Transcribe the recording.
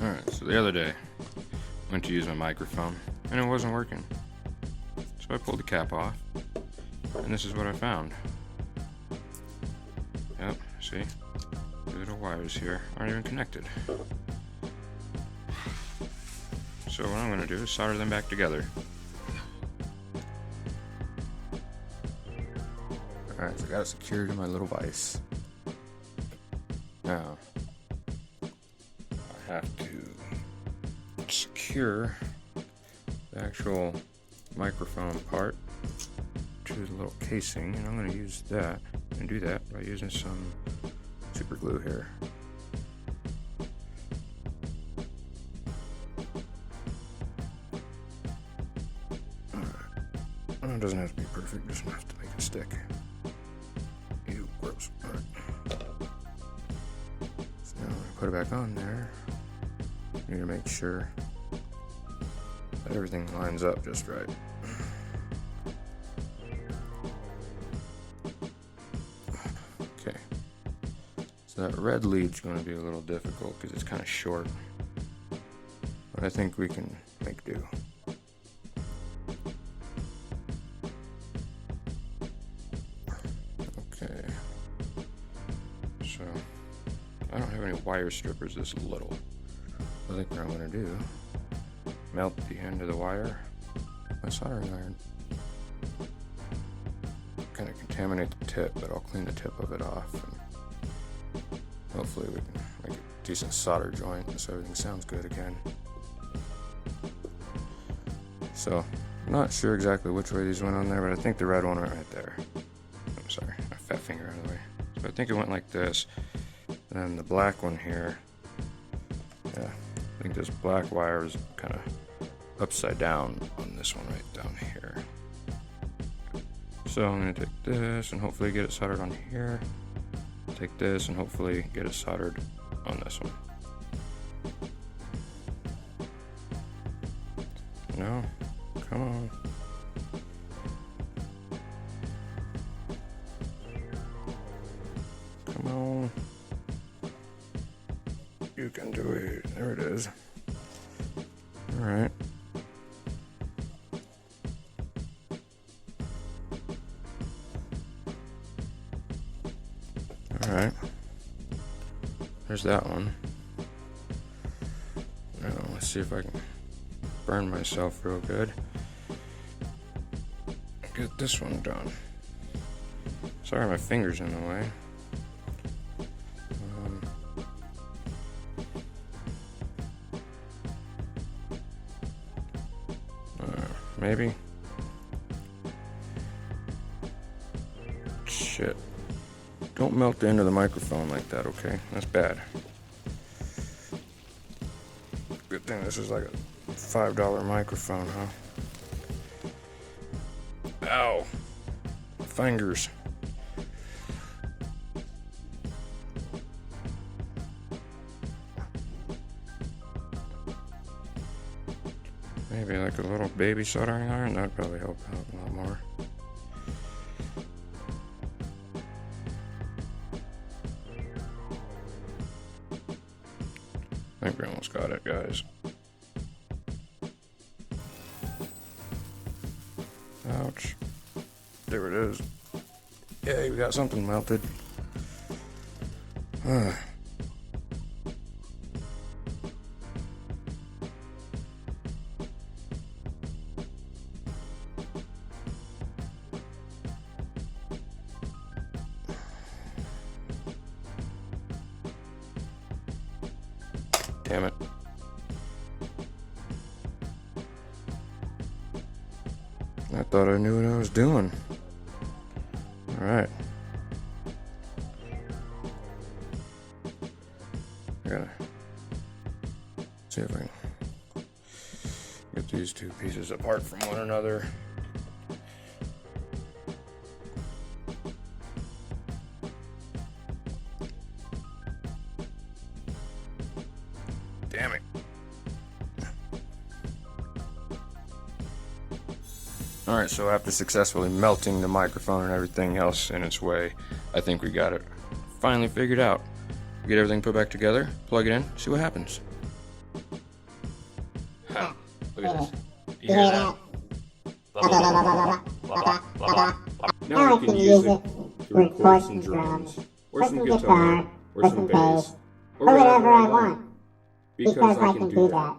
Alright, so the other day, I went to use my microphone, and it wasn't working. So I pulled the cap off, and this is what I found. Yep, see? The little wires here aren't even connected. So what I'm going to do is solder them back together. Alright, so I got it secured to my little vise. Now, I have to secure the actual microphone part to the little casing, and I'm going to use that and do that by using some super glue here. Alright, it doesn't have to be perfect, just enough to make it stick. Ew, gross. Alright. So now I'm going to put it back on there. I need to make sure that everything lines up just right. Okay. So that red lead's going to be a little difficult because it's kind of short. But I think we can make do. Okay. So I don't have any wire strippers this little. I think what I'm going to do, melt the end of the wire with my soldering iron. Kind of contaminate the tip, but I'll clean the tip of it off. And hopefully we can make a decent solder joint so everything sounds good again. So, I'm not sure exactly which way these went on there, but I think the red one went right there. I'm sorry, my fat finger out of the way. So I think it went like this. And then the black one here, yeah, I think this black wire is kind of upside down on this one right down here. So I'm going to take this and hopefully get it soldered on here. Take this and hopefully get it soldered on this one. No, come on. Come on. You can do it. There it is. Alright. Alright. There's that one. Now, let's see if I can burn myself real good. Get this one done. Sorry, my finger's in the way. Maybe. Shit. Don't melt the end of the microphone like that, okay? That's bad. Good thing this is like a $5 microphone, huh? Ow. Fingers. Maybe like a little baby soldering iron, that'd probably help out a lot more. I think we almost got it, guys. Ouch. There it is. Yay, we got something melted. Damn it. I thought I knew what I was doing. Alright. I gotta see if I can get these two pieces apart from one another. Damn it. Alright, so after successfully melting the microphone and everything else in its way, I think we got it finally figured out. Get everything put back together, plug it in, see what happens. Look at this. You hear hear that? that? Now I can use it to record some drums, or some guitar, or some bass, or whatever I want, because I can do that.